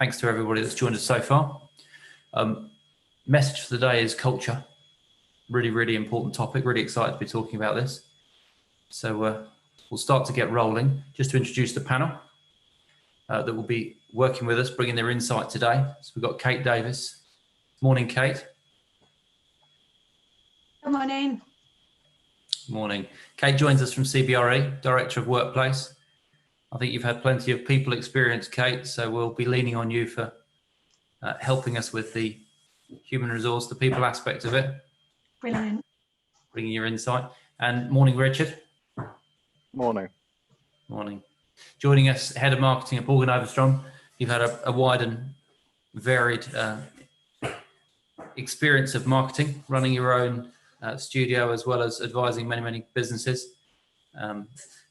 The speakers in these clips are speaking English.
Thanks to everybody that's joined us so far. Message for the day is culture. Really important topic. Really excited to be talking about this. So we'll start to get rolling. Just to introduce the panel that will be working with us, bringing their insight today. So we've got Kate Davies. Morning, Kate. Good morning. Morning. Kate joins us from CBRE, Director of Workplace. I think you've had plenty of people experience, Kate, so we'll be leaning on you for helping us with the human resource, the people aspect of it. Brilliant. Bringing your insight. And morning, Richard. Morning. Morning. Joining us, Head of Marketing at Borg and Overström. You've had a wide and varied experience of marketing, running your own studio as well as advising many businesses.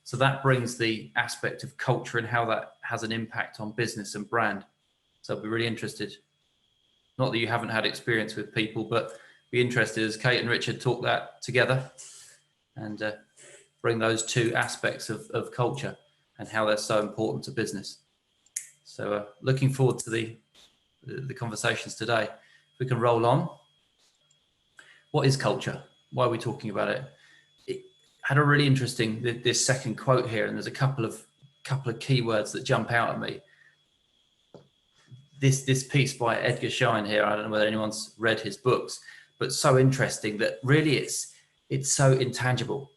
So that brings the aspect of culture and how that has an impact on business and brand. So I'll be really interested, not that you haven't had experience with people, but be interested as Kate and Richard talk that together and bring those two aspects of culture and how they're so important to business. So looking forward to the conversations today. If we can roll on. What is culture? Why are we talking about it? It had a really interesting, this second quote here, and there's a couple of keywords that jump out at me. This piece by Edgar Schein here, I don't know whether anyone's read his books, but so interesting that really it's so intangible,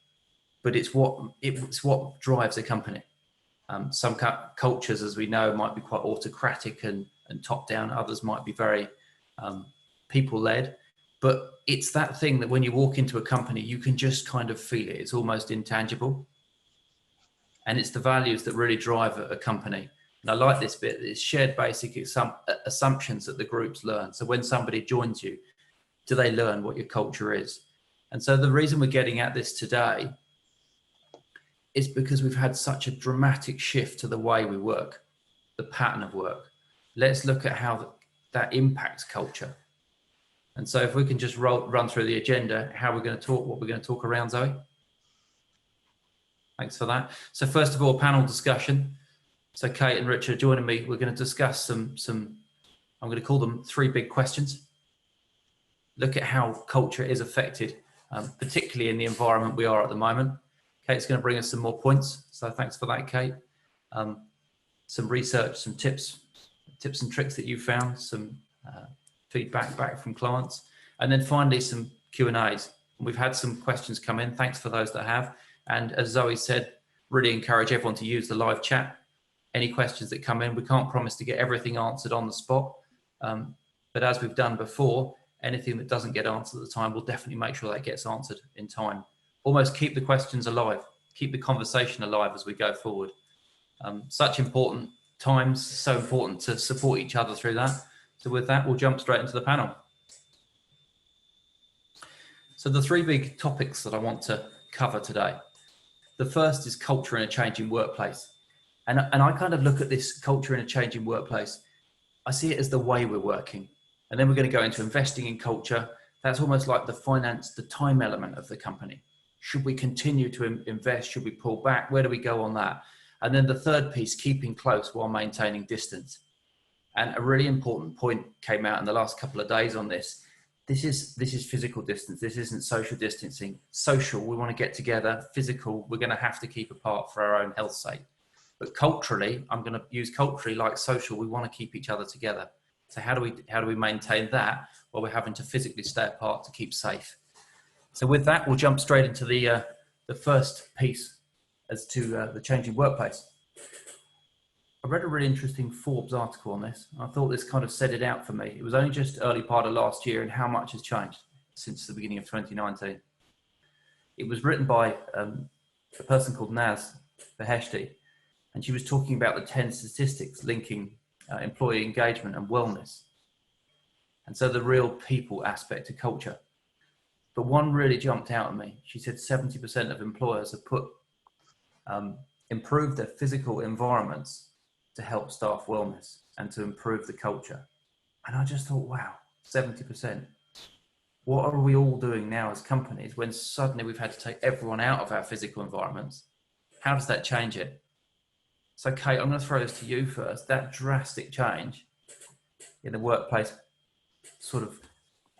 but it's what drives a company. Some cultures, as we know, might be quite autocratic and top down. Others might be very people-led. But it's that thing that when you walk into a company, you can just kind of feel it. It's almost intangible. And it's the values that really drive a company. And I like this bit. It's shared basic assumptions that the groups learn. So when somebody joins you, do they learn what your culture is? And so the reason we're getting at this today is because we've had such a dramatic shift to the way we work, the pattern of work. Let's look at how that impacts culture. And so if we can just run through the agenda, how we're going to talk, what we're going to talk around, Zoe. Thanks for that. So first of all, panel discussion. So Kate and Richard joining me, we're going to discuss some I'm going to call them 3 big questions. Look at how culture is affected, particularly in the environment we are at the moment. Kate's going to bring us some more points. So thanks for that, Kate. Some research, some tips and tricks that you found, some feedback back from clients, and then finally some Q&As. We've had some questions come in. Thanks for those that have. And as Zoe said, really encourage everyone to use the live chat. Any questions that come in, we can't promise to get everything answered on the spot. But as we've done before, anything that doesn't get answered at the time, we'll definitely make sure that gets answered in time. Almost keep the questions alive, keep the conversation alive as we go forward. Such important times, so important to support each other through that. So with that, we'll jump straight into the panel. So the 3 big topics that I want to cover today. The first is culture in a changing workplace. And I kind of look at this culture in a changing workplace. I see it as the way we're working. And then we're going to go into investing in culture. That's almost like the finance, the time element of the company. Should we continue to invest? Should we pull back? Where do we go on that? And then the third piece, keeping close while maintaining distance. And a really important point came out in the last couple of days on this. This is physical distance. This isn't social distancing. Social, we want to get together. Physical, we're going to have to keep apart for our own health's sake. But culturally, I'm going to use culturally like social. We want to keep each other together. So how do we maintain that while we're having to physically stay apart to keep safe? So with that, we'll jump straight into the first piece as to the changing workplace. I read a really interesting Forbes article on this. I thought this kind of set it out for me. It was only just early part of last year and how much has changed since the beginning of 2019. It was written by a person called Naz Beheshti, and she was talking about the 10 statistics linking employee engagement and wellness. And so the real people aspect of culture. But one really jumped out at me. She said 70% of employers have improved their physical environments to help staff wellness and to improve the culture. And I just thought, wow, 70%. What are we all doing now as companies when suddenly we've had to take everyone out of our physical environments? How does that change it? So Kate, I'm going to throw this to you first. That drastic change, in the workplace, sort of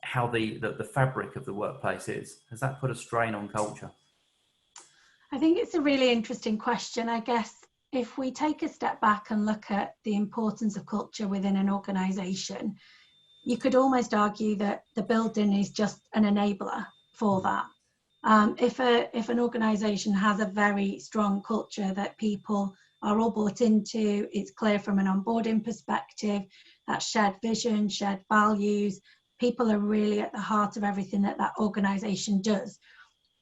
how the fabric of the workplace is? Has that put a strain on culture? I think it's a really interesting question. I guess if we take a step back and look at the importance of culture within an organisation, you could almost argue that the building is just an enabler for that. If an organisation has a very strong culture that people are all bought into, it's clear from an onboarding perspective, that shared vision, shared values, people are really at the heart of everything that that organisation does.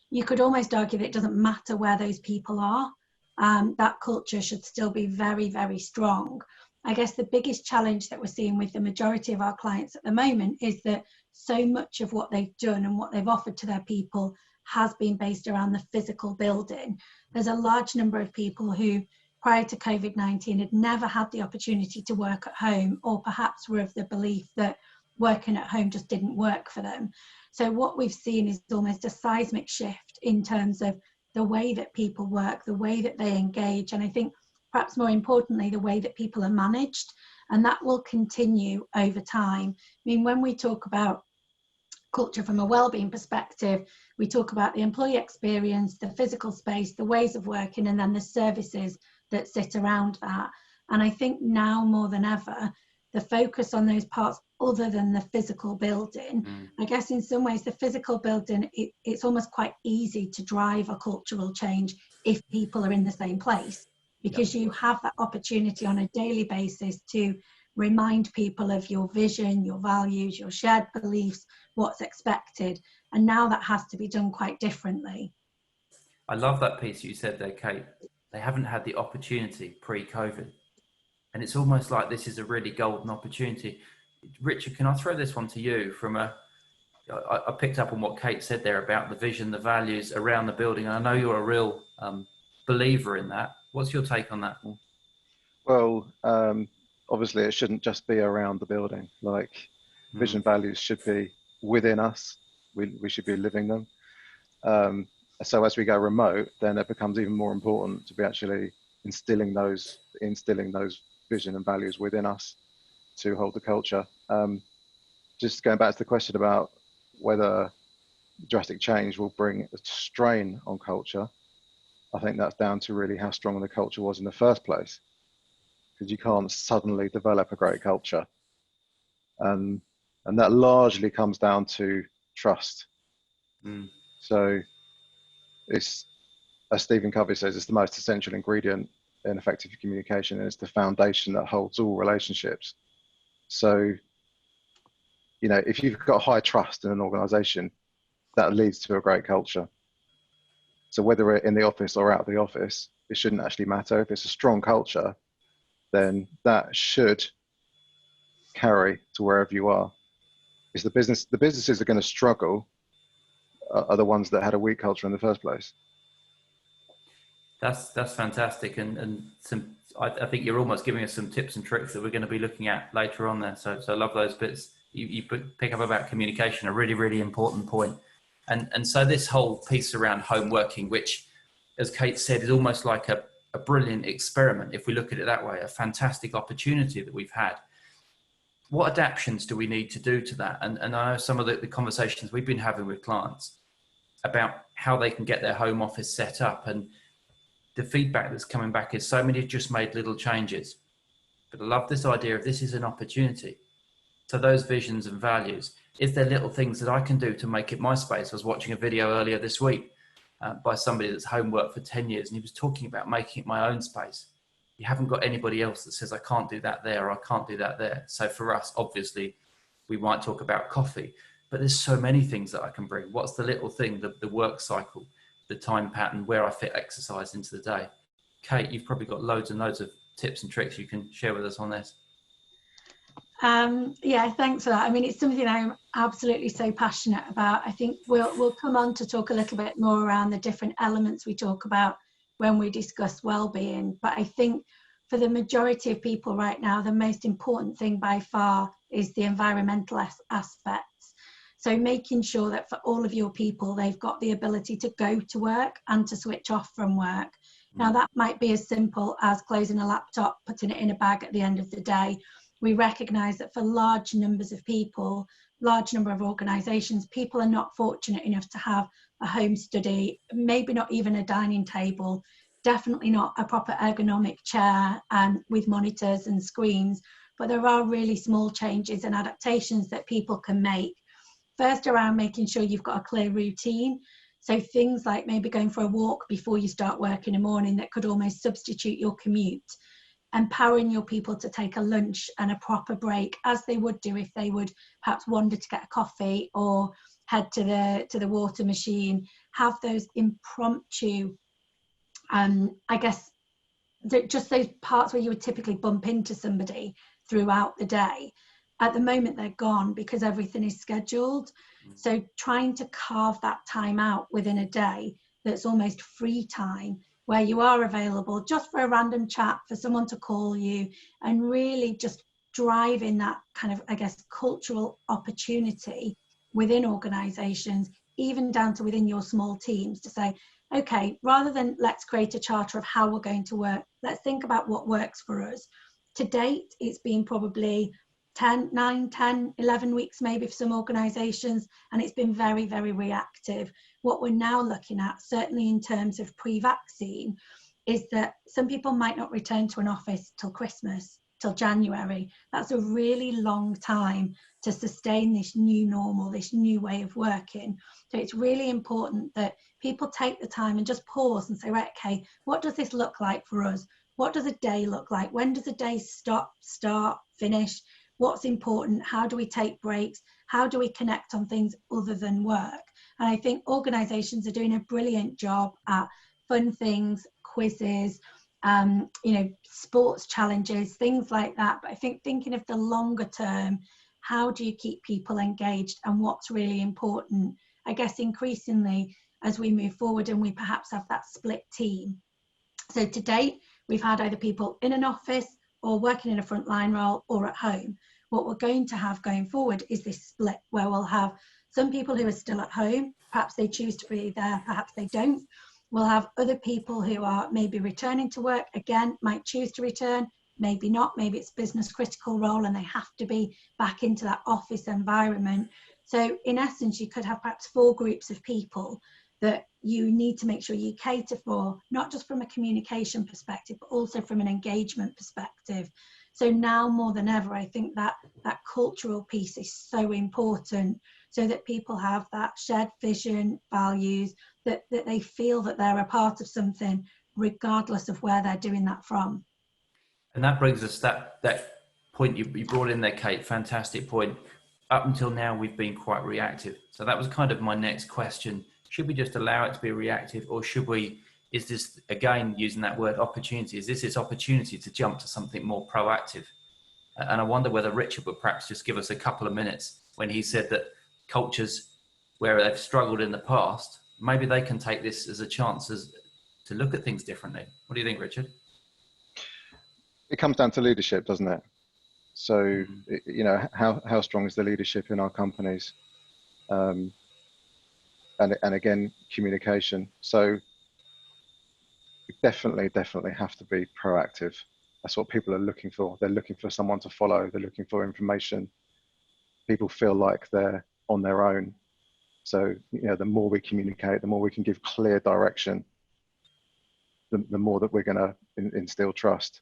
You could almost argue that it doesn't matter where those people are, that culture should still be very, very strong. I guess the biggest challenge that we're seeing with the majority of our clients at the moment is that so much of what they've done and what they've offered to their people has been based around the physical building. There's a large number of people who, prior to COVID-19, had never had the opportunity to work at home, or perhaps were of the belief that working at home just didn't work for them. So what we've seen is almost a seismic shift in terms of the way that people work, the way that they engage, and I think perhaps more importantly, the way that people are managed, and that will continue over time. I mean, when we talk about culture from a wellbeing perspective, we talk about the employee experience, the physical space, the ways of working, and then the services that sit around that. And I think now more than ever, the focus on those parts other than the physical building, I guess in some ways the physical building, it's almost quite easy to drive a cultural change if people are in the same place, because you have that opportunity on a daily basis to remind people of your vision, your values, your shared beliefs, what's expected. And now that has to be done quite differently. I love that piece you said there, Kate. They haven't had the opportunity pre-COVID. And it's almost like this is a really golden opportunity. Richard, can I throw this one to you I picked up on what Kate said there about the vision, the values around the building. And I know you're a real believer in that. What's your take on that? Well, obviously it shouldn't just be around the building. Like vision values should be within us. We should be living them. So as we go remote, then it becomes even more important to be actually instilling those vision and values within us to hold the culture. Just going back to the question about whether drastic change will bring a strain on culture, I think that's down to really how strong the culture was in the first place, because you can't suddenly develop a great culture, and that largely comes down to trust. So it's, as Stephen Covey says, it's the most essential ingredient in effective communication, and it's the foundation that holds all relationships. So, you know, if you've got high trust in an organization, that leads to a great culture. So whether we're in the office or out of the office, it shouldn't actually matter. If it's a strong culture, then that should carry to wherever you are. Because the businesses that are going to struggle are the ones that had a weak culture in the first place. That's fantastic, and some. I think you're almost giving us some tips and tricks that we're going to be looking at later on there. So I love those bits. You pick up about communication, a really, really important point. And so this whole piece around home working, which, as Kate said, is almost like a brilliant experiment, if we look at it that way, a fantastic opportunity that we've had. What adaptations do we need to do to that? And I know some of the conversations we've been having with clients about how they can get their home office set up, and the feedback that's coming back is so many have just made little changes. But I love this idea of this is an opportunity. So those visions and values, is there little things that I can do to make it my space? I was watching a video earlier this week by somebody that's homeworked for 10 years, and he was talking about making it my own space. You haven't got anybody else that says, I can't do that there, or I can't do that there. So for us, obviously, we might talk about coffee, but there's so many things that I can bring. What's the little thing, the work cycle, the time pattern, where I fit exercise into the day? Kate, you've probably got loads and loads of tips and tricks you can share with us on this. Yeah, thanks for that. I mean, it's something I'm absolutely so passionate about. I think we'll come on to talk a little bit more around the different elements we talk about when we discuss well-being. But I think for the majority of people right now, the most important thing by far is the environmental aspects. So making sure that for all of your people, they've got the ability to go to work and to switch off from work. Now, that might be as simple as closing a laptop, putting it in a bag at the end of the day, we recognise that for large numbers of people, large number of organisations, people are not fortunate enough to have a home study, maybe not even a dining table, definitely not a proper ergonomic chair with monitors and screens. But there are really small changes and adaptations that people can make. First, around making sure you've got a clear routine. So things like maybe going for a walk before you start work in the morning that could almost substitute your commute. Empowering your people to take a lunch and a proper break, as they would do if they would perhaps wander to get a coffee or head to the water machine. Have those impromptu, I guess, just those parts where you would typically bump into somebody throughout the day. At the moment, they're gone because everything is scheduled. So trying to carve that time out within a day that's almost free time, where you are available just for a random chat, for someone to call you, and really just driving that kind of, I guess, cultural opportunity within organisations, even down to within your small teams, to say, okay, rather than let's create a charter of how we're going to work, let's think about what works for us. To date, it's been probably 9, 10, 11 weeks maybe for some organisations, and it's been very, very reactive. What we're now looking at, certainly in terms of pre-vaccine, is that some people might not return to an office till Christmas, till January. That's a really long time to sustain this new normal, this new way of working. So it's really important that people take the time and just pause and say, right, okay, what does this look like for us? What does a day look like? When does a day stop, start, finish? What's important? How do we take breaks? How do we connect on things other than work? And I think organisations are doing a brilliant job at fun things, quizzes, sports challenges, things like that. But I think thinking of the longer term, how do you keep people engaged and what's really important? I guess increasingly as we move forward and we perhaps have that split team. So to date, we've had either people in an office or working in a frontline role or at home. What we're going to have going forward is this split where we'll have some people who are still at home, perhaps they choose to be there, perhaps they don't. We'll have other people who are maybe returning to work, again, might choose to return, maybe not, maybe it's business critical role and they have to be back into that office environment. So in essence, you could have perhaps 4 groups of people that you need to make sure you cater for, not just from a communication perspective, but also from an engagement perspective. So now more than ever, I think that cultural piece is so important, so that people have that shared vision, values, that they feel that they're a part of something, regardless of where they're doing that from. And that brings us that point you brought in there, Kate, fantastic point. Up until now, we've been quite reactive. So that was kind of my next question. Should we just allow it to be reactive, or should we, is this, again, using that word opportunity, is this its opportunity to jump to something more proactive? And I wonder whether Richard would perhaps just give us a couple of minutes when he said that cultures where they've struggled in the past, maybe they can take this as a chance to look at things differently. What do you think, Richard? It comes down to leadership, doesn't it? So, how strong is the leadership in our companies? And again, communication. So we definitely have to be proactive. That's what people are looking for. They're looking for someone to follow. They're looking for information. People feel like they're on their own. So, the more we communicate, the more we can give clear direction, the more that we're going to instill trust.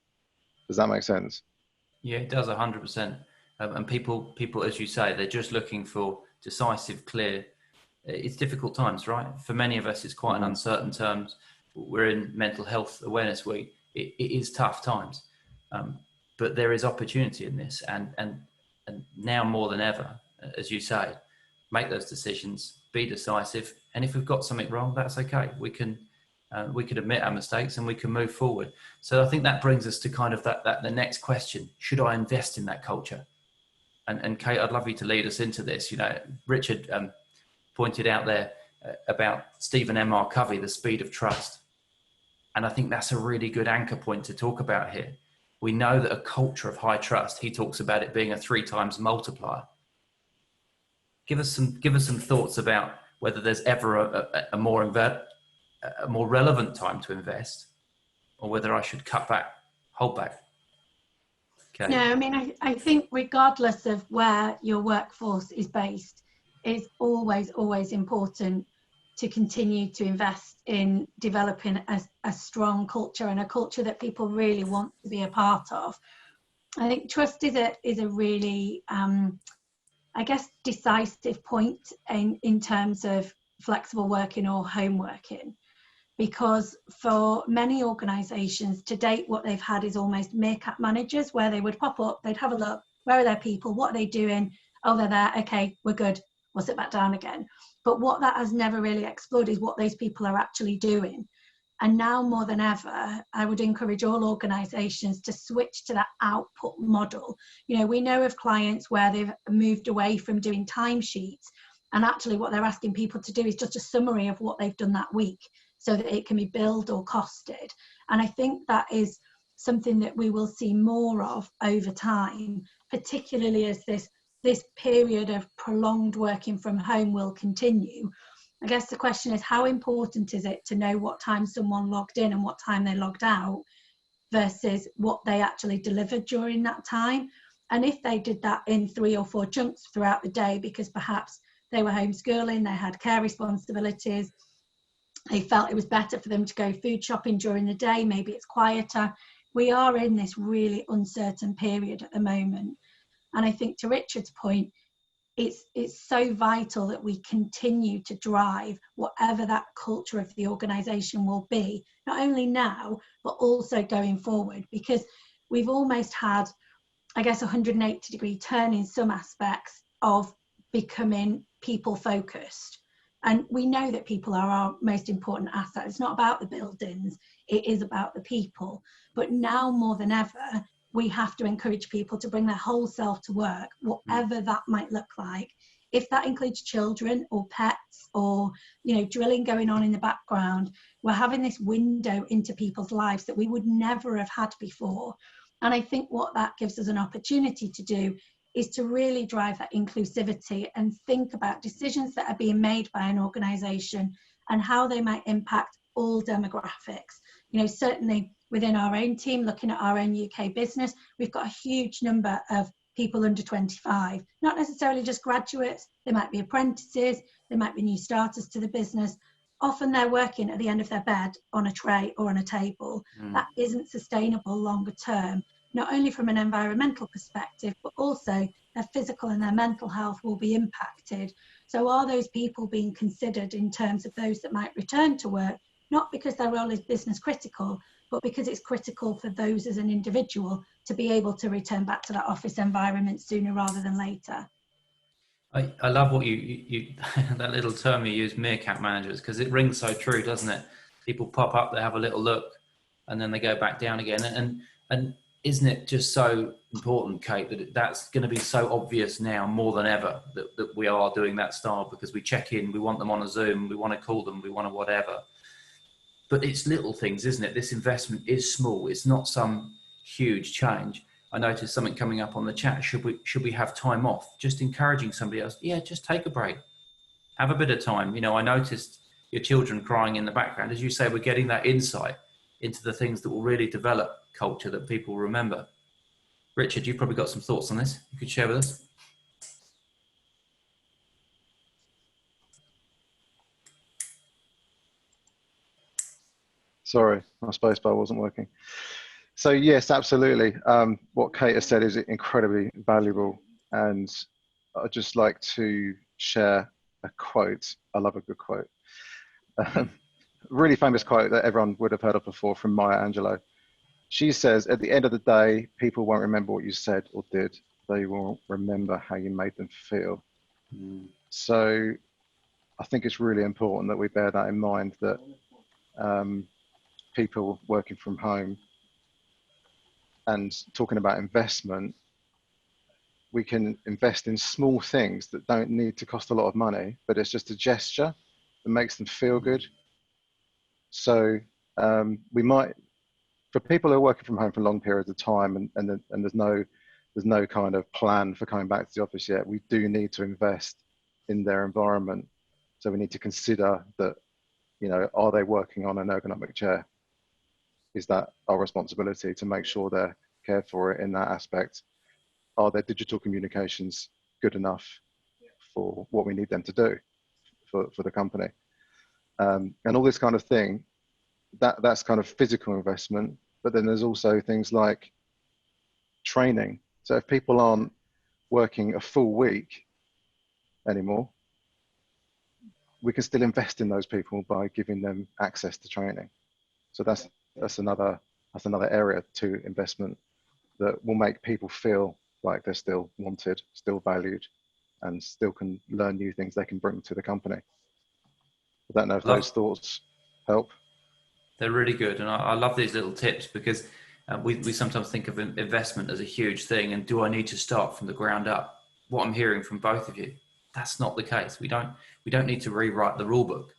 Does that make sense? Yeah, it does 100%. And people, as you say, they're just looking for decisive, clear. It's difficult times, right? For many of us, it's quite an uncertain terms. We're in Mental Health Awareness Week. It is tough times, but there is opportunity in this, and now more than ever, as you say, make those decisions, be decisive, and if we've got something wrong, that's okay. We can admit our mistakes and we can move forward. So I think that brings us to kind of the next question: should I invest in that culture? And Kate, I'd love you to lead us into this. Richard pointed out there about Stephen M.R. Covey, the speed of trust. And I think that's a really good anchor point to talk about here. We know that a culture of high trust, he talks about it being a 3 times multiplier. Give us some thoughts about whether there's ever a more relevant time to invest, or whether I should cut back, hold back. Kate? No, I mean, I think regardless of where your workforce is based, it's always, always important to continue to invest in developing a strong culture, and a culture that people really want to be a part of. I think trust is a really, I guess, decisive point in terms of flexible working or home working. Because for many organisations to date, what they've had is almost meerkat managers, where they would pop up, they'd have a look, where are their people, what are they doing, oh, they're there, okay, we're good, we'll sit back down again. But what that has never really explored is what those people are actually doing. And now more than ever, I would encourage all organisations to switch to that output model. You know, we know of clients where they've moved away from doing timesheets, and actually what they're asking people to do is just a summary of what they've done that week, so that it can be billed or costed. And I think that is something that we will see more of over time, particularly as this period of prolonged working from home will continue. I guess the question is, how important is it to know what time someone logged in and what time they logged out versus what they actually delivered during that time? And if they did that in 3 or 4 chunks throughout the day, because perhaps they were homeschooling, they had care responsibilities, they felt it was better for them to go food shopping during the day, maybe it's quieter. We are in this really uncertain period at the moment. And I think, to Richard's point, it's so vital that we continue to drive whatever that culture of the organisation will be, not only now, but also going forward, because we've almost had, I guess, 180-degree turn in some aspects of becoming people focused. And we know that people are our most important asset. It's not about the buildings, it is about the people. But now more than ever, we have to encourage people to bring their whole self to work, whatever that might look like. If that includes children or pets or, you know, drilling going on in the background, we're having this window into people's lives that we would never have had before. And I think what that gives us an opportunity to do is to really drive that inclusivity and think about decisions that are being made by an organisation and how they might impact all demographics. You know, certainly within our own team, looking at our own UK business, we've got a huge number of people under 25, not necessarily just graduates, they might be apprentices, they might be new starters to the business. Often they're working at the end of their bed on a tray or on a table. That isn't sustainable longer term, not only from an environmental perspective, but also their physical and their mental health will be impacted. So are those people being considered in terms of those that might return to work, not because their role is business critical, but because it's critical for those as an individual to be able to return back to that office environment sooner rather than later. I love what you that little term you use, meerkat managers, because it rings so true, doesn't it? People pop up, they have a little look, and then they go back down again. And isn't it just so important, Kate, that that's going to be so obvious now more than ever that we are doing that style, because we check in, we want them on a Zoom, we want to call them, we want to whatever. But it's little things, isn't it? This investment is small. It's not some huge change. I noticed something coming up on the chat. Should we have time off? Just encouraging somebody else. Yeah, just take a break. Have a bit of time. You know, I noticed your children crying in the background. As you say, we're getting that insight into the things that will really develop culture that people remember. Richard, you've probably got some thoughts on this. You could share with us. Sorry, my spacebar wasn't working. So yes, absolutely. What Kate has said is incredibly valuable, and I'd just like to share a quote. I love a good quote. Really famous quote that everyone would have heard of before, from Maya Angelou. She says, "At the end of the day, people won't remember what you said or did. They will remember how you made them feel." So I think it's really important that we bear that in mind, that people working from home, and talking about investment, we can invest in small things that don't need to cost a lot of money, but it's just a gesture that makes them feel good. So we might, for people who are working from home for long periods of time, and there's no kind of plan for coming back to the office yet, we do need to invest in their environment. So we need to consider that, you know, are they working on an ergonomic chair? Is that our responsibility to make sure they're care for it in that aspect. Are their digital communications good enough for what we need them to do for the company? And all this kind of thing, that's kind of physical investment. But then there's also things like training. So if people aren't working a full week anymore, we can still invest in those people by giving them access to training. So that's another area to investment that will make people feel like they're still wanted, still valued, and still can learn new things they can bring to the company. I don't know if those thoughts help. They're really good, and I love these little tips, because we sometimes think of investment as a huge thing, and do I need to start from the ground up? What I'm hearing from both of you, that's not the case. We don't need to rewrite the rule book.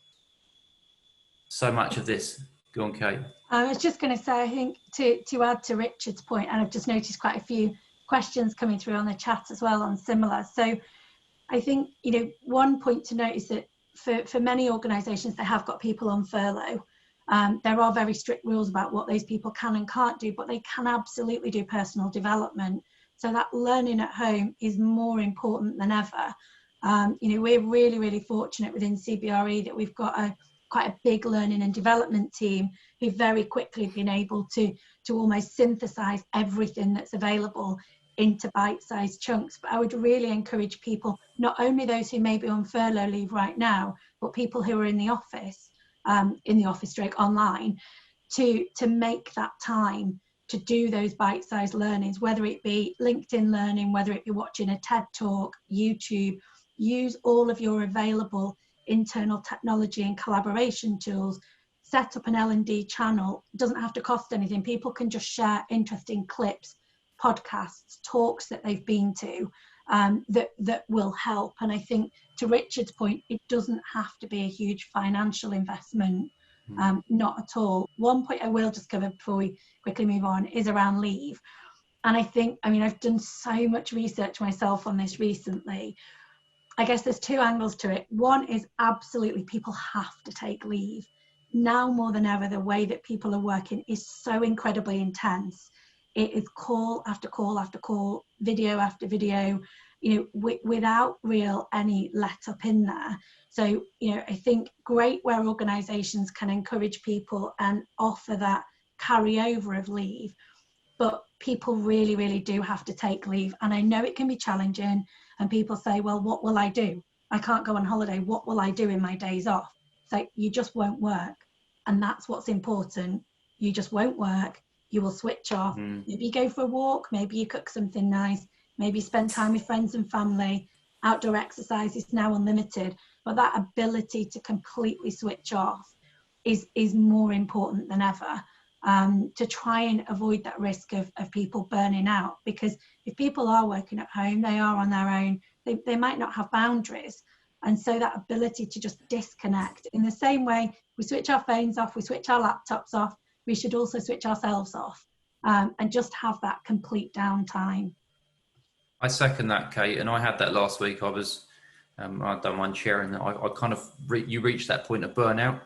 So much of this. Go on, Kate. I was just going to say, I think to add to Richard's point, and I've just noticed quite a few questions coming through on the chat as well on similar. So I think, one point to note is that for many organisations, they have got people on furlough. There are very strict rules about what those people can and can't do, but they can absolutely do personal development. So that learning at home is more important than ever. We're really, really fortunate within CBRE that we've got quite a big learning and development team who've very quickly been able to almost synthesize everything that's available into bite-sized chunks. But I would really encourage people, not only those who may be on furlough leave right now, but people who are in the office stroke online, to make that time to do those bite-sized learnings, whether it be LinkedIn learning, whether it be watching a TED talk, YouTube. Use all of your available internal technology and collaboration tools. Set up an L&D channel. It doesn't have to cost anything. People can just share interesting clips, podcasts, talks that they've been to, that will help. And I think, to Richard's point, it doesn't have to be a huge financial investment, not at all. One point I will just cover before we quickly move on is around leave. And I think, I've done so much research myself on this recently. I guess there's two angles to it. One is absolutely people have to take leave. Now more than ever, the way that people are working is so incredibly intense. It is call after call after call, video after video, without real any let up in there. So, I think great where organisations can encourage people and offer that carryover of leave, but people really, really do have to take leave. And I know it can be challenging, and people say, well, what will I do? I can't go on holiday. What will I do in my days off? So you just won't work. And that's what's important. You just won't work. You will switch off. Maybe you go for a walk. Maybe you cook something nice. Maybe you spend time with friends and family. Outdoor exercise is now unlimited. But that ability to completely switch off is more important than ever, to try and avoid that risk of people burning out. Because if people are working at home, they are on their own. They might not have boundaries. And so that ability to just disconnect, in the same way we switch our phones off, we switch our laptops off, we should also switch ourselves off, and just have that complete downtime. I second that, Kate, and I had that last week. I don't mind sharing that. I kind of, you reach that point of burnout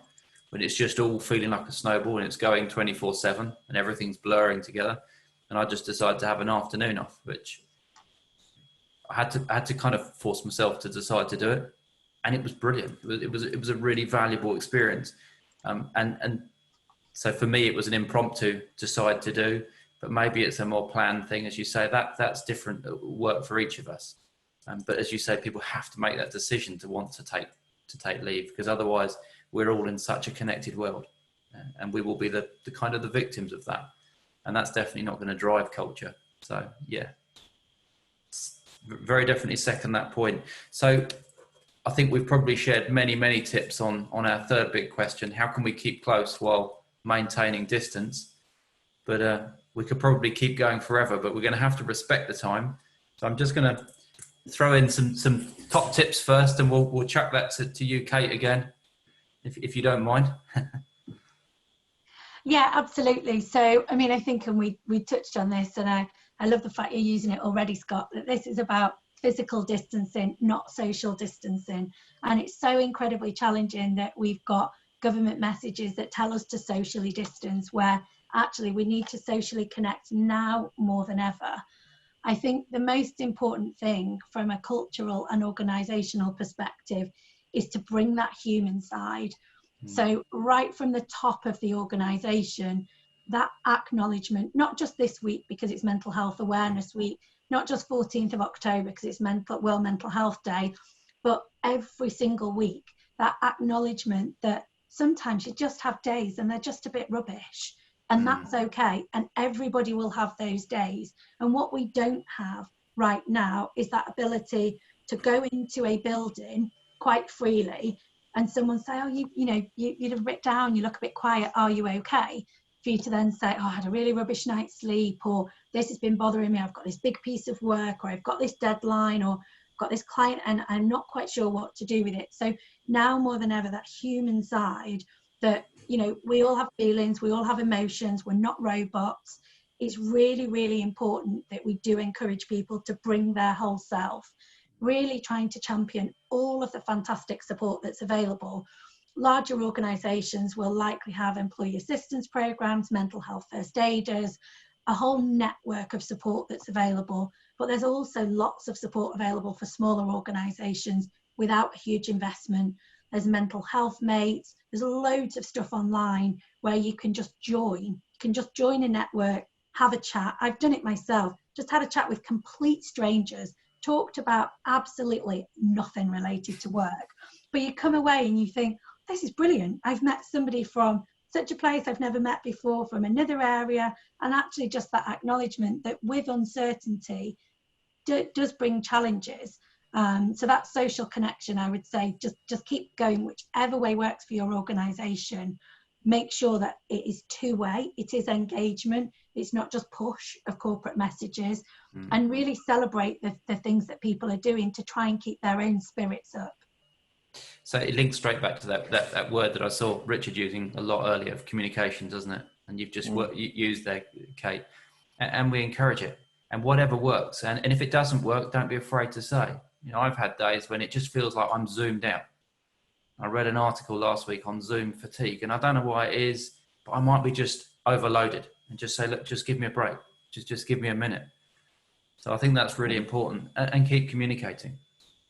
when it's just all feeling like a snowball and it's going 24/7 and everything's blurring together. And I just decided to have an afternoon off, which I had to kind of force myself to decide to do it. And it was brilliant. It was a really valuable experience. And so for me, it was an impromptu decide to do, but maybe it's a more planned thing. As you say, that's different work for each of us. But as you say, people have to make that decision to want to take leave, because otherwise we're all in such a connected world, and we will be the kind of the victims of that. And that's definitely not going to drive culture. So yeah, very definitely second that point. So I think we've probably shared many tips on our third big question: how can we keep close while maintaining distance? But we could probably keep going forever, but we're going to have to respect the time. So I'm just going to throw in some top tips first, and we'll chuck that to you, Kate, again, if you don't mind. Yeah, absolutely. So, I think, and we touched on this, and I love the fact you're using it already, Scott, that this is about physical distancing, not social distancing. And it's so incredibly challenging that we've got government messages that tell us to socially distance, where actually we need to socially connect now more than ever. I think the most important thing from a cultural and organisational perspective is to bring that human side. So right from the top of the organisation, that acknowledgement, not just this week because it's Mental Health Awareness Week, not just 14th of October because it's World Mental Health Day, but every single week, that acknowledgement that sometimes you just have days and they're just a bit rubbish, and that's okay, and everybody will have those days. And what we don't have right now is that ability to go into a building quite freely and someone say, oh, you'd have written down, you look a bit quiet, are you okay? For you to then say, oh, I had a really rubbish night's sleep, or this has been bothering me, I've got this big piece of work, or I've got this deadline, or I've got this client and I'm not quite sure what to do with it. So now more than ever, that human side, that, we all have feelings, we all have emotions, we're not robots. It's really, really important that we do encourage people to bring their whole self, really trying to champion all of the fantastic support that's available. Larger organisations will likely have employee assistance programmes, mental health first aiders, a whole network of support that's available. But there's also lots of support available for smaller organisations without a huge investment. There's mental health mates, there's loads of stuff online where you can just join. You can just join a network, have a chat. I've done it myself, just had a chat with complete strangers, talked about absolutely nothing related to work. But you come away and you think, this is brilliant. I've met somebody from such a place I've never met before, from another area, and actually just that acknowledgement that with uncertainty does bring challenges. So that social connection, I would say, just keep going, whichever way works for your organisation. Make sure that it is two-way, it is engagement, it's not just push of corporate messages, and really celebrate the things that people are doing to try and keep their own spirits up. So it links straight back to that word that I saw Richard using a lot earlier, of communication, doesn't it? And you've just used there, Kate, and we encourage it, and whatever works. And if it doesn't work, don't be afraid to say. I've had days when it just feels like I'm zoomed out. I read an article last week on Zoom fatigue, and I don't know why it is, but I might be just overloaded, and just say, look, just give me a break. Just give me a minute. So I think that's really important, and keep communicating,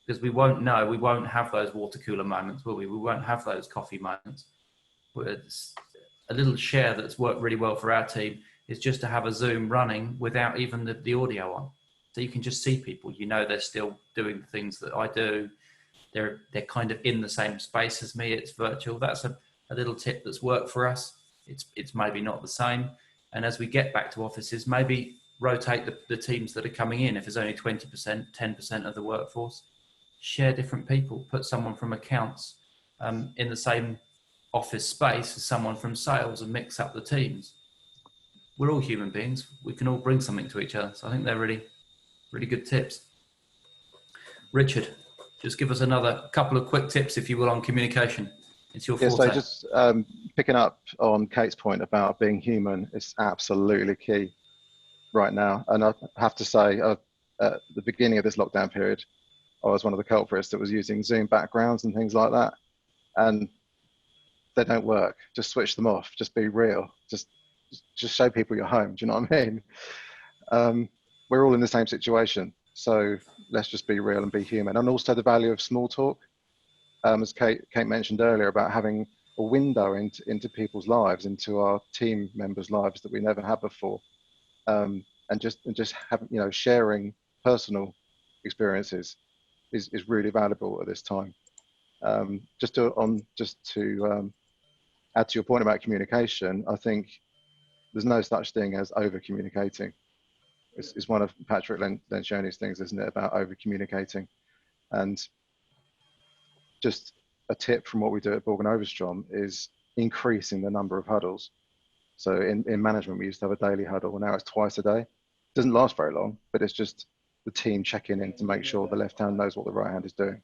because we won't have those water cooler moments, will we? We won't have those coffee moments. It's a little share that's worked really well for our team is just to have a Zoom running without even the audio on. So you can just see people, they're still doing the things that I do. They're kind of in the same space as me. It's virtual. That's a little tip that's worked for us. It's maybe not the same. And as we get back to offices, maybe rotate the teams that are coming in. If there's only 20%, 10% of the workforce, share different people. Put someone from accounts in the same office space as someone from sales, and mix up the teams. We're all human beings. We can all bring something to each other. So I think they're really, really good tips. Richard, just give us another couple of quick tips, if you will, on communication. It's your forte. So just picking up on Kate's point about being human is absolutely key right now. And I have to say, at the beginning of this lockdown period, I was one of the culprits that was using Zoom backgrounds and things like that. And they don't work. Just switch them off. Just be real. Just show people you're home. Do you know what I mean? We're all in the same situation. So let's just be real and be human. And also the value of small talk, as Kate mentioned earlier, about having a window into people's lives, into our team members' lives that we never had before, and just having, sharing personal experiences is really valuable at this time. Just to add to your point about communication, I think there's no such thing as over communicating. It's one of Patrick Lencioni's things, isn't it, about over communicating? And just a tip from what we do at Borg and Overström is increasing the number of huddles. So in management, we used to have a daily huddle, and now it's twice a day. It doesn't last very long, but it's just the team checking in to make sure the left hand knows what the right hand is doing.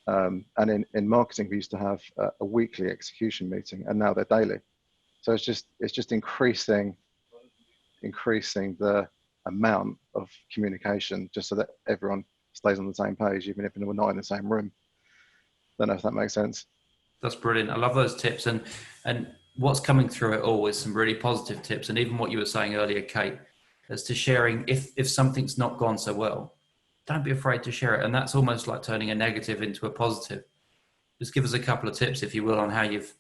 And in marketing, we used to have a weekly execution meeting, and now they're daily. So it's just increasing the amount of communication, just so that everyone stays on the same page, even if we're not in the same room. Don't know if that makes sense. That's brilliant. I love those tips, and what's coming through it all is some really positive tips, and even what you were saying earlier, Kate, as to sharing if something's not gone so well, don't be afraid to share it. And that's almost like turning a negative into a positive. Just give us a couple of tips, if you will, on how you've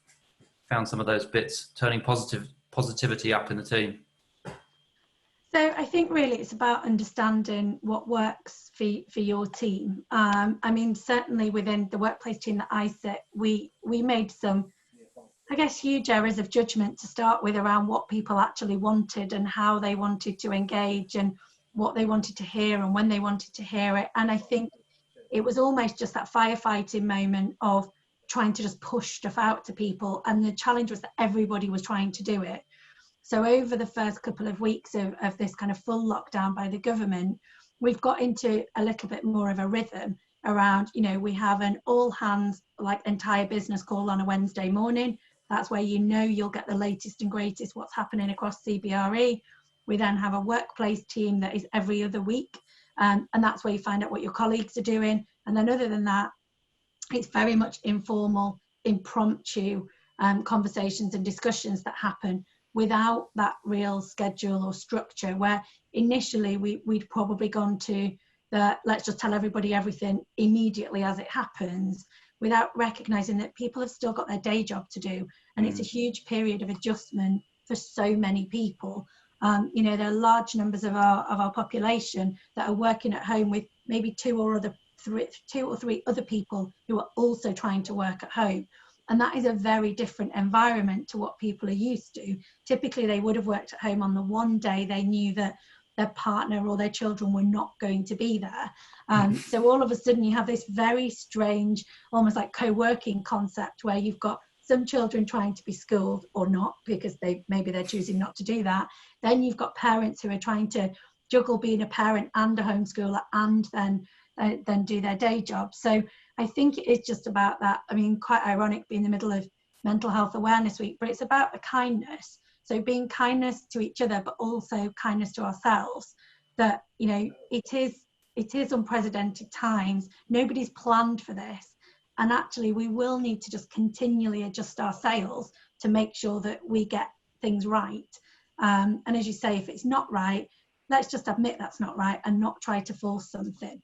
found some of those bits, turning positivity up in the team. So I think really it's about understanding what works for your team. I mean, certainly within the workplace team that I sit, we made some, I guess, huge errors of judgment to start with around what people actually wanted and how they wanted to engage and what they wanted to hear and when they wanted to hear it. And I think it was almost just that firefighting moment of trying to just push stuff out to people. And the challenge was that everybody was trying to do it. So over the first couple of weeks of this kind of full lockdown by the government, we've got into a little bit more of a rhythm around, you know, we have an all hands, like entire business call on a Wednesday morning. That's where you know you'll get the latest and greatest what's happening across CBRE. We then have a workplace team that is every other week. And that's where you find out what your colleagues are doing. And then other than that, it's very much informal, impromptu conversations and discussions that happen without that real schedule or structure, where initially we'd probably gone to the let's just tell everybody everything immediately as it happens, without recognizing that people have still got their day job to do. And it's a huge period of adjustment for so many people. You know, there are large numbers of our population that are working at home with maybe two or three other people who are also trying to work at home. And that is a very different environment to what people are used to. Typically, they would have worked at home on the one day they knew that their partner or their children were not going to be there. So all of a sudden you have this very strange, almost like co-working concept where you've got some children trying to be schooled or not, because maybe they're choosing not to do that. Then you've got parents who are trying to juggle being a parent and a homeschooler and then do their day job. So I think it is just about that. I mean, quite ironic being in the middle of Mental Health Awareness Week, but it's about the kindness. So being kindness to each other, but also kindness to ourselves. That, you know, it is unprecedented times. Nobody's planned for this. And actually, we will need to just continually adjust our sails to make sure that we get things right. And as you say, if it's not right, let's just admit that's not right and not try to force something.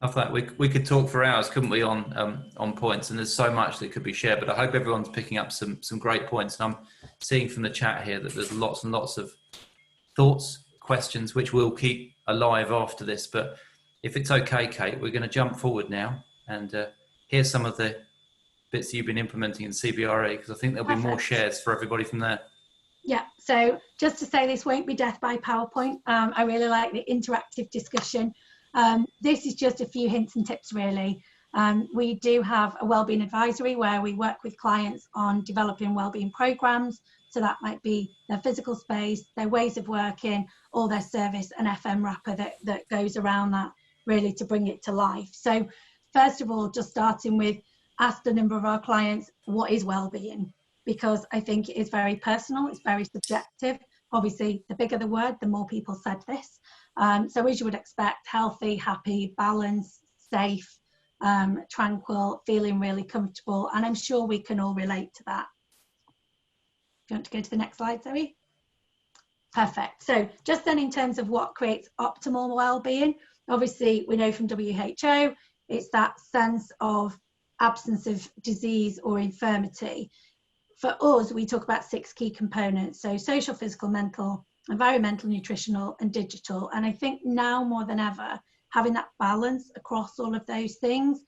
I thought we could talk for hours, couldn't we, on points, and there's so much that could be shared, but I hope everyone's picking up some great points. And I'm seeing from the chat here that there's lots and lots of thoughts, questions, which we'll keep alive after this. But if it's okay, Kate, we're going to jump forward now and hear some of the bits that you've been implementing in CBRE, because I think there'll be more shares for everybody from there. Yeah, so just to say, this won't be death by PowerPoint. I really like the interactive discussion. This is just a few hints and tips, really. We do have a wellbeing advisory where we work with clients on developing wellbeing programs. So that might be their physical space, their ways of working, or their service and FM wrapper that goes around that, really, to bring it to life. So first of all, just starting with, ask a number of our clients, what is wellbeing? Because I think it is very personal, it's very subjective. Obviously, the bigger the word, the more people said this. So as you would expect, healthy, happy, balanced, safe, tranquil, feeling really comfortable. And I'm sure we can all relate to that. Do you want to go to the next slide, Zoe? Perfect. So just then, in terms of what creates optimal well-being, obviously we know from WHO, it's that sense of absence of disease or infirmity. For us, we talk about 6 key components. So social, physical, mental, environmental, nutritional, and digital. And I think now more than ever, having that balance across all of those things.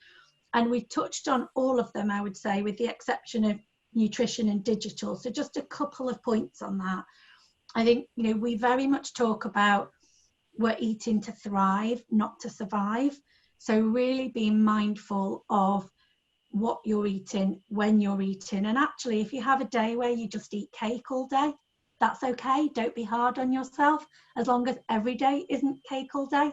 And we touched on all of them, I would say, with the exception of nutrition and digital. So just a couple of points on that. I think, you know, we very much talk about we're eating to thrive, not to survive. So really being mindful of what you're eating, when you're eating. And actually, if you have a day where you just eat cake all day, that's okay. Don't be hard on yourself. As long as every day isn't cake all day,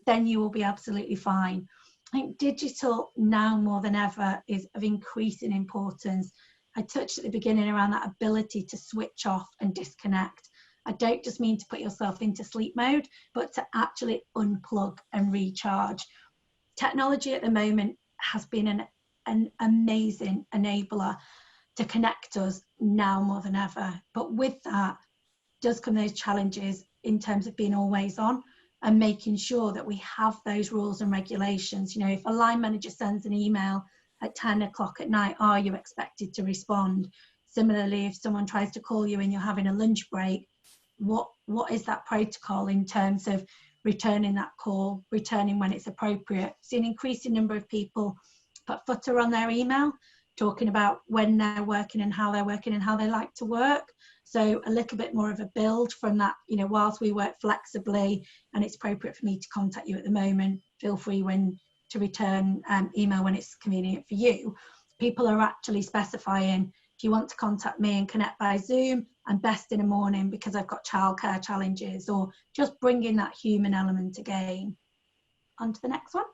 then you will be absolutely fine. I think digital now more than ever is of increasing importance. I touched at the beginning around that ability to switch off and disconnect. I don't just mean to put yourself into sleep mode, but to actually unplug and recharge. Technology at the moment has been an amazing enabler. to connect us now more than ever. But with that does come those challenges in terms of being always on and making sure that we have those rules and regulations. You know, if a line manager sends an email at 10 o'clock at night, are you expected to respond? Similarly, if someone tries to call you and you're having a lunch break, what is that protocol in terms of returning that call, returning when it's appropriate? See an increasing number of people put footer on their email, talking about when they're working and how they're working and how they like to work. So a little bit more of a build from that, you know, whilst we work flexibly and it's appropriate for me to contact you at the moment, feel free to return email when it's convenient for you. People are actually specifying, if you want to contact me and connect by Zoom, I'm best in the morning because I've got childcare challenges, or just bringing that human element again. On to the next one.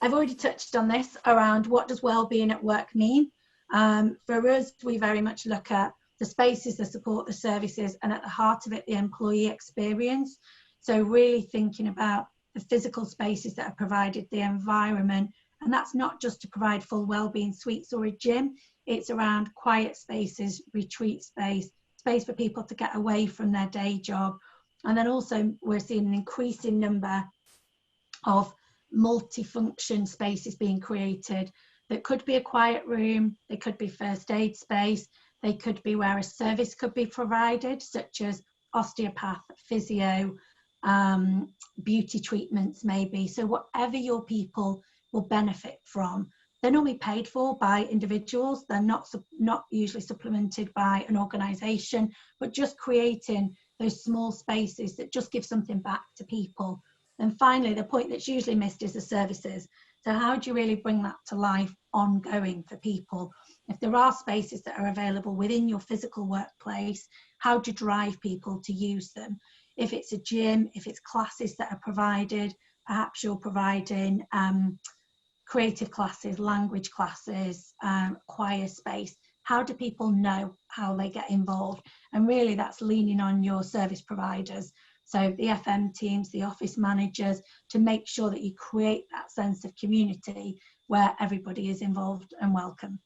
I've already touched on this around what does wellbeing at work mean. For us, we very much look at the spaces, the support, the services, and at the heart of it, the employee experience. So really thinking about the physical spaces that are provided, the environment, and that's not just to provide full wellbeing suites or a gym, it's around quiet spaces, retreat space for people to get away from their day job. And then also we're seeing an increasing number of multifunction spaces being created that could be a quiet room, they could be first aid space, they could be where a service could be provided, such as osteopath, physio, beauty treatments maybe. So whatever your people will benefit from, they're normally paid for by individuals, they're not usually supplemented by an organisation, but just creating those small spaces that just give something back to people. And finally, the point that's usually missed is the services. So how do you really bring that to life ongoing for people? If there are spaces that are available within your physical workplace, how do you drive people to use them? If it's a gym, if it's classes that are provided, perhaps you're providing creative classes, language classes, choir space. How do people know how they get involved? And really that's leaning on your service providers. So the FM teams, the office managers, to make sure that you create that sense of community where everybody is involved and welcome.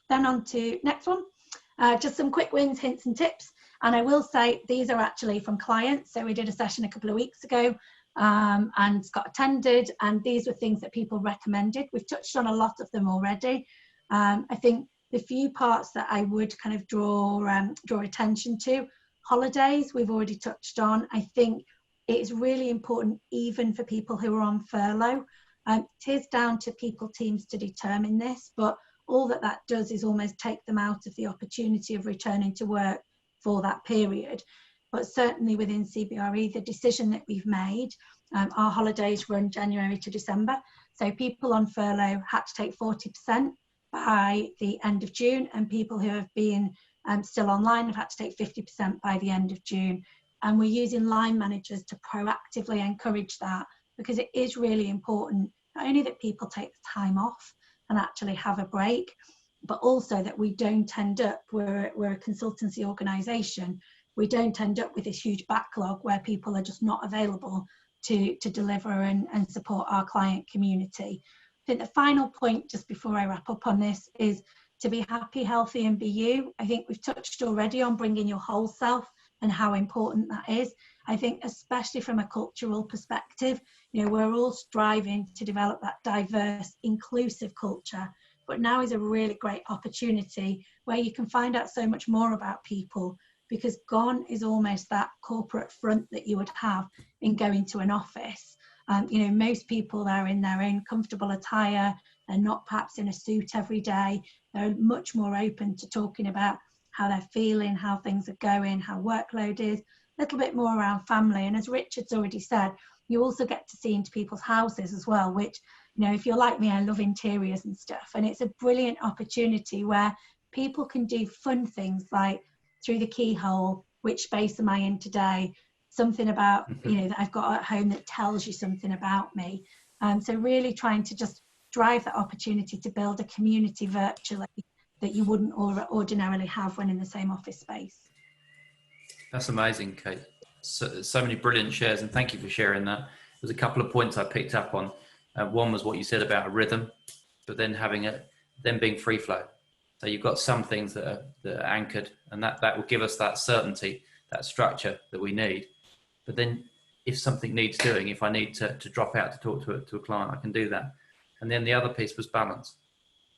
Then on to next one, just some quick wins, hints and tips. And I will say these are actually from clients. So we did a session a couple of weeks ago and Scott attended, and these were things that people recommended. We've touched on a lot of them already. I think the few parts that I would kind of draw attention to, holidays we've already touched on. I think it is really important even for people who are on furlough. It is down to people teams to determine this, but all that does is almost take them out of the opportunity of returning to work for that period. But certainly within CBRE, the decision that we've made, our holidays run January to December. So people on furlough had to take 40% by the end of June, and people who have been still online have had to take 50% by the end of June. And we're using line managers to proactively encourage that, because it is really important, not only that people take the time off and actually have a break, but also that we don't end up, we're a consultancy organisation, we don't end up with this huge backlog where people are just not available to deliver and support our client community. I think the final point, just before I wrap up on this, is to be happy, healthy and be you. I think we've touched already on bringing your whole self and how important that is. I think especially from a cultural perspective, you know, we're all striving to develop that diverse, inclusive culture, but now is a really great opportunity where you can find out so much more about people, because gone is almost that corporate front that you would have in going to an office. You know, most people are in their own comfortable attire, they're not perhaps in a suit every day, they're much more open to talking about how they're feeling, how things are going, how workload is, a little bit more around family. And as Richard's already said, you also get to see into people's houses as well, which, you know, if you're like me, I love interiors and stuff, and it's a brilliant opportunity where people can do fun things like through the keyhole, which space am I in today, something about, you know, that I've got at home that tells you something about me. So really trying to just drive that opportunity to build a community virtually that you wouldn't ordinarily have when in the same office space. That's amazing, Kate. So many brilliant shares, and thank you for sharing that. There's a couple of points I picked up on. One was what you said about a rhythm, but then having then being free flow. So you've got some things that are anchored, and that will give us that certainty, that structure that we need. But then if something needs doing, if I need to drop out to talk to a client, I can do that. And then the other piece was balance.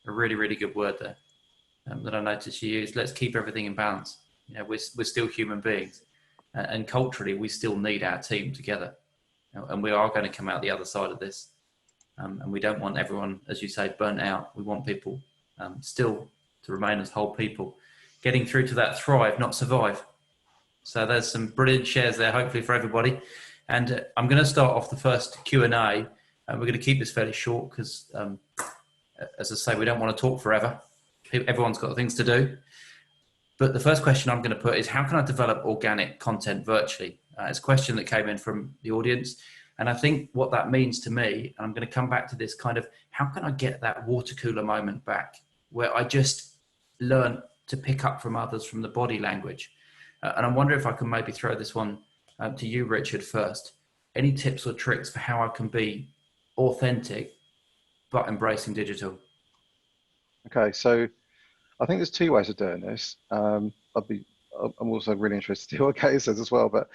A really, really good word there that I noticed you used. Let's keep everything in balance. You know, we're still human beings, and culturally we still need our team together. You know, and we are going to come out the other side of this. And we don't want everyone, as you say, burnt out. We want people still to remain as whole people, getting through to that thrive, not survive. So there's some brilliant shares there, hopefully for everybody. And I'm going to start off the first Q&A. And we're going to keep this fairly short because, as I say, we don't want to talk forever. Everyone's got things to do. But the first question I'm going to put is, how can I develop organic content virtually? It's a question that came in from the audience. And I think what that means to me, and I'm going to come back to this kind of, how can I get that water cooler moment back where I just learn to pick up from others from the body language? And I wonder if I can maybe throw this one to you, Richard, first. Any tips or tricks for how I can be authentic, but embracing digital? Okay, so I think there's two ways of doing this. I'm also really interested to hear what Kate says as well, but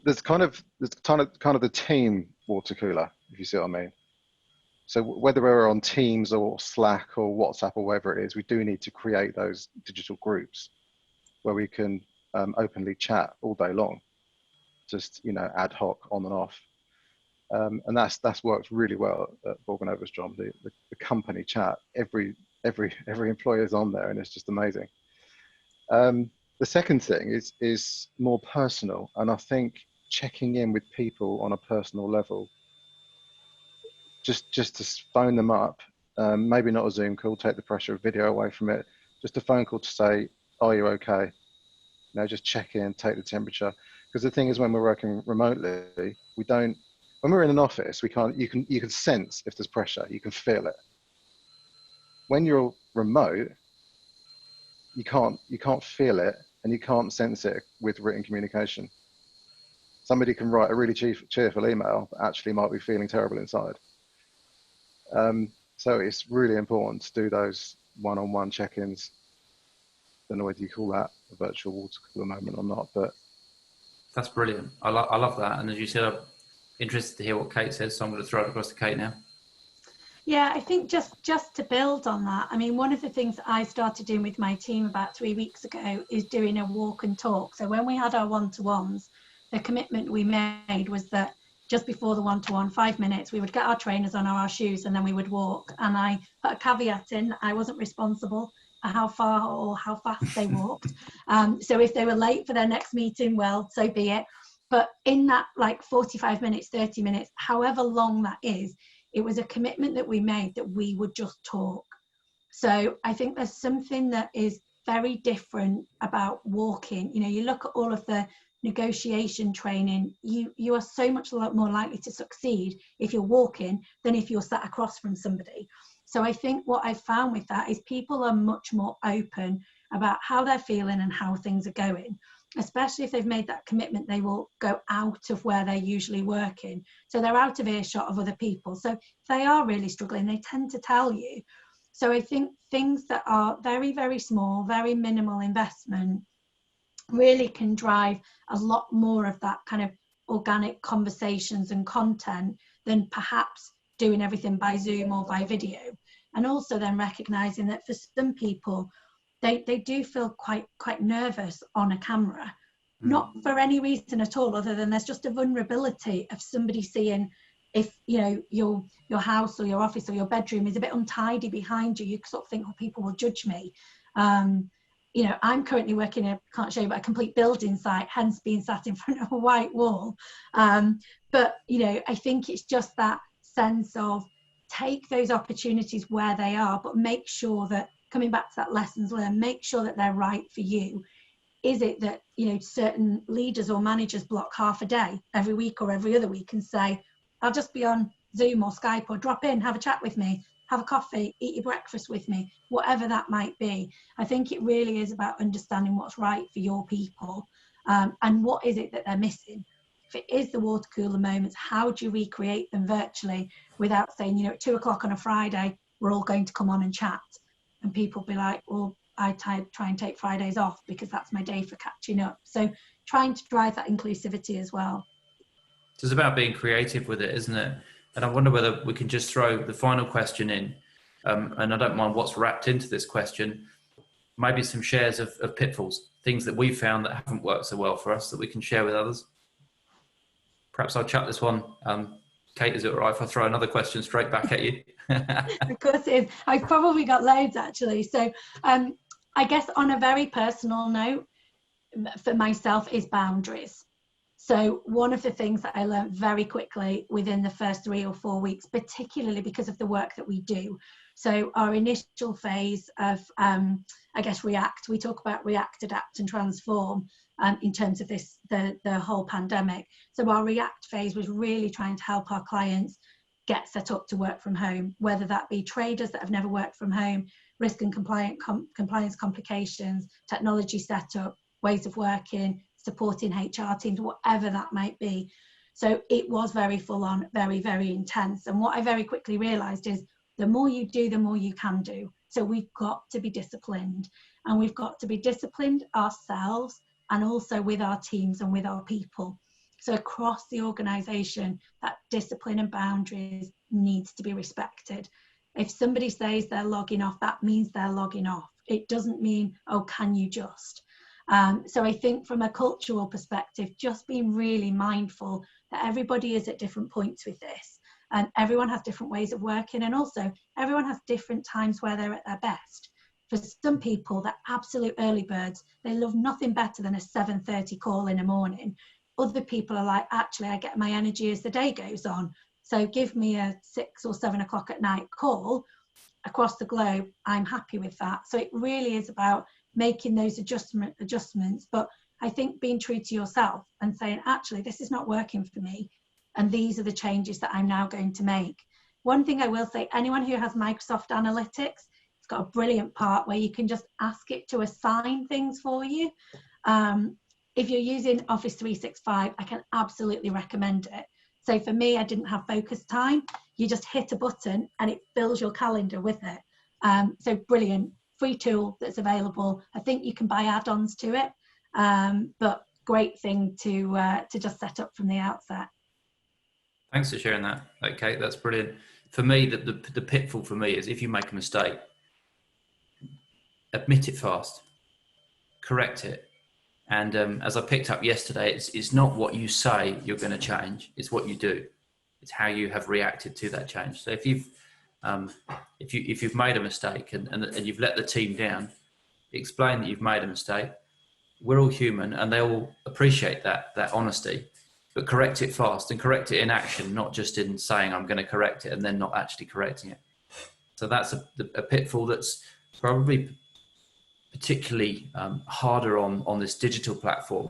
there's kind of the team water cooler, if you see what I mean. So whether we're on Teams or Slack or WhatsApp or whatever it is, we do need to create those digital groups where we can openly chat all day long, just, you know, ad hoc, on and off. And that's worked really well at Borg and Overström. The company chat, every employee is on there, and it's just amazing. The second thing is more personal, and I think checking in with people on a personal level, just to phone them up, maybe not a Zoom call, take the pressure of video away from it, just a phone call to say, are you okay? You know, just check in, take the temperature. Because the thing is, when we're working remotely, when we're in an office, you can sense if there's pressure, you can feel it. When you're remote, you can't feel it, and you can't sense it with written communication. Somebody can write a really cheerful email, but actually might be feeling terrible inside. So it's really important to do those one-on-one check-ins. Don't know whether you call that a virtual water cooler moment or not, but that's brilliant. I love that. And as you said, I'm interested to hear what Kate says, so I'm going to throw it across to Kate now. Yeah, I think just to build on that, I mean, one of the things that I started doing with my team about 3 weeks ago is doing a walk and talk. So when we had our one-to-ones, the commitment we made was that just before the one-to-one, 5 minutes, we would get our trainers on, our shoes, and then we would walk. And I put a caveat in, I wasn't responsible for how far or how fast they walked. So if they were late for their next meeting, well, so be it. But in that like 45 minutes, 30 minutes, however long that is, it was a commitment that we made that we would just talk. So I think there's something that is very different about walking. You know, you look at all of the negotiation training, you are so much more likely to succeed if you're walking than if you're sat across from somebody. So I think what I found with that is people are much more open about how they're feeling and how things are going. Especially if they've made that commitment, they will go out of where they're usually working. So they're out of earshot of other people. So if they are really struggling, they tend to tell you. So I think things that are very, very small, very minimal investment really can drive a lot more of that kind of organic conversations and content than perhaps doing everything by Zoom or by video. And also then recognizing that for some people, they do feel quite nervous on a camera, not for any reason at all, other than there's just a vulnerability of somebody seeing if, you know, your house or your office or your bedroom is a bit untidy behind you. You sort of think, oh, people will judge me. You know, I'm currently working in, can't show you, but a complete building site, hence being sat in front of a white wall. But, you know, I think it's just that sense of take those opportunities where they are, but make sure that, coming back to that lessons learned, make sure that they're right for you. Is it that, you know, certain leaders or managers block half a day every week or every other week and say, I'll just be on Zoom or Skype, or drop in, have a chat with me, have a coffee, eat your breakfast with me, whatever that might be. I think it really is about understanding what's right for your people, and what is it that they're missing. If it is the water cooler moments, how do you recreate them virtually without saying, you know, at 2 o'clock on a Friday, we're all going to come on and chat. And people be like, well, I try and take Fridays off because that's my day for catching up. So trying to drive that inclusivity as well. It's about being creative with it, isn't it? And I wonder whether we can just throw the final question in. And I don't mind what's wrapped into this question. Maybe some shares of pitfalls, things that we've found that haven't worked so well for us that we can share with others. Perhaps I'll chuck this one. Kate, is it all right if I throw another question straight back at you? Of course it is. I've probably got loads actually. So I guess on a very personal note, for myself is boundaries. So one of the things that I learned very quickly within the first 3 or 4 weeks, particularly because of the work that we do. So our initial phase of, I guess, react, we talk about react, adapt and transform in terms of this, the whole pandemic. So our react phase was really trying to help our clients get set up to work from home, whether that be traders that have never worked from home, risk and compliance complications, technology setup, ways of working, supporting HR teams, whatever that might be. So it was very full on, very, very intense. And what I very quickly realized is the more you do, the more you can do. So we've got to be disciplined, and we've got to be disciplined ourselves and also with our teams and with our people. So across the organization, that discipline and boundaries needs to be respected. If somebody says they're logging off, that means they're logging off. It doesn't mean, oh, can you just? So I think from a cultural perspective, just being really mindful that everybody is at different points with this, and everyone has different ways of working, and also everyone has different times where they're at their best. For some people, they're absolute early birds. They love nothing better than a 7:30 call in the morning. Other people are like, actually, I get my energy as the day goes on. So give me a 6 or 7 o'clock at night call across the globe. I'm happy with that. So it really is about making those adjustments. But I think being true to yourself and saying, actually, this is not working for me, and these are the changes that I'm now going to make. One thing I will say, anyone who has Microsoft Analytics, it's got a brilliant part where you can just ask it to assign things for you. If you're using Office 365, I can absolutely recommend it. So for me, I didn't have focus time. You just hit a button and it fills your calendar with it. So brilliant, free tool that's available. I think you can buy add-ons to it, but great thing to just set up from the outset. Thanks for sharing that. Okay, that's brilliant. For me, the pitfall for me is if you make a mistake, admit it fast, correct it. And as I picked up yesterday, it's not what you say you're going to change, it's what you do. It's how you have reacted to that change. So if you've made a mistake and you've let the team down, explain that you've made a mistake. We're all human, and they all appreciate that honesty. But correct it fast, and correct it in action, not just in saying I'm going to correct it and then not actually correcting it. So that's a pitfall that's probably particularly harder on this digital platform,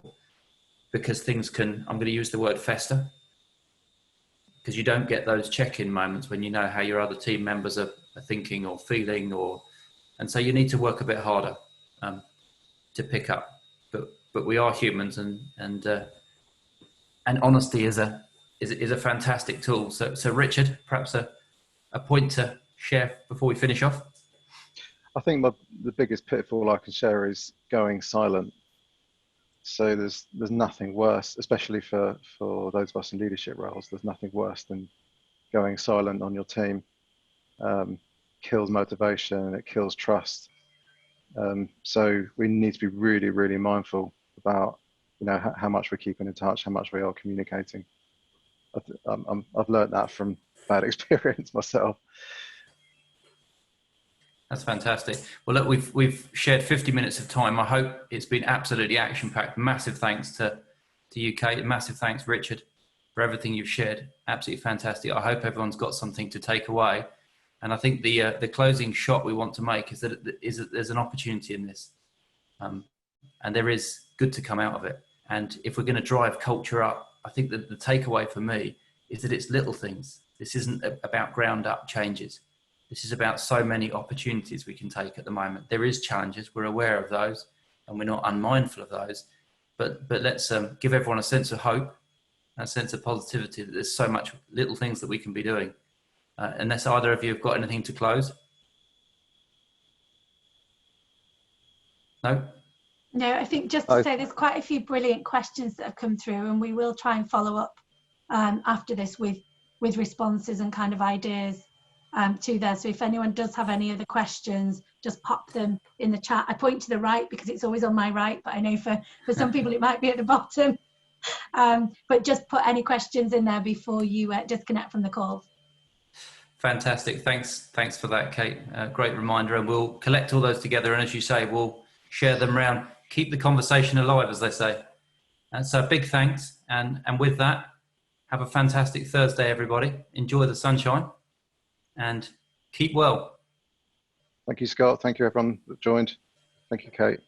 because things can, I'm going to use the word fester, because you don't get those check-in moments when you know how your other team members are thinking or feeling, and so you need to work a bit harder to pick up. But we are humans, and honesty is a fantastic tool. So Richard, perhaps a point to share before we finish off. I think the biggest pitfall I can share is going silent. So there's nothing worse, especially for those of us in leadership roles. There's nothing worse than going silent on your team. Kills motivation, it kills trust. So we need to be really, really mindful about how much we're keeping in touch, how much we are communicating. I've learned that from bad experience myself. That's fantastic. Well, look, we've shared 50 minutes of time. I hope it's been absolutely action-packed. Massive thanks to you, Kate. Massive thanks, Richard, for everything you've shared. Absolutely fantastic. I hope everyone's got something to take away. And I think the closing shot we want to make is that there's an opportunity in this, and there is good to come out of it. And if we're going to drive culture up, I think that the takeaway for me is that it's little things. This isn't about ground-up changes. This is about so many opportunities we can take at the moment. There is challenges, we're aware of those, and we're not unmindful of those. But let's give everyone a sense of hope, a sense of positivity, that there's so much little things that we can be doing. Unless either of you have got anything to close. No? No, I think just to say there's quite a few brilliant questions that have come through, and we will try and follow up after this with responses and kind of ideas to there. So if anyone does have any other questions, just pop them in the chat. I point to the right because it's always on my right, but I know for some people it might be at the bottom. But just put any questions in there before you disconnect from the call. Fantastic. Thanks for that, Kate. Great reminder. And we'll collect all those together. And as you say, we'll share them around. Keep the conversation alive, as they say. So big thanks. And with that, have a fantastic Thursday, everybody. Enjoy the sunshine and keep well. Thank you, Scott. Thank you, everyone that joined. Thank you, Kate.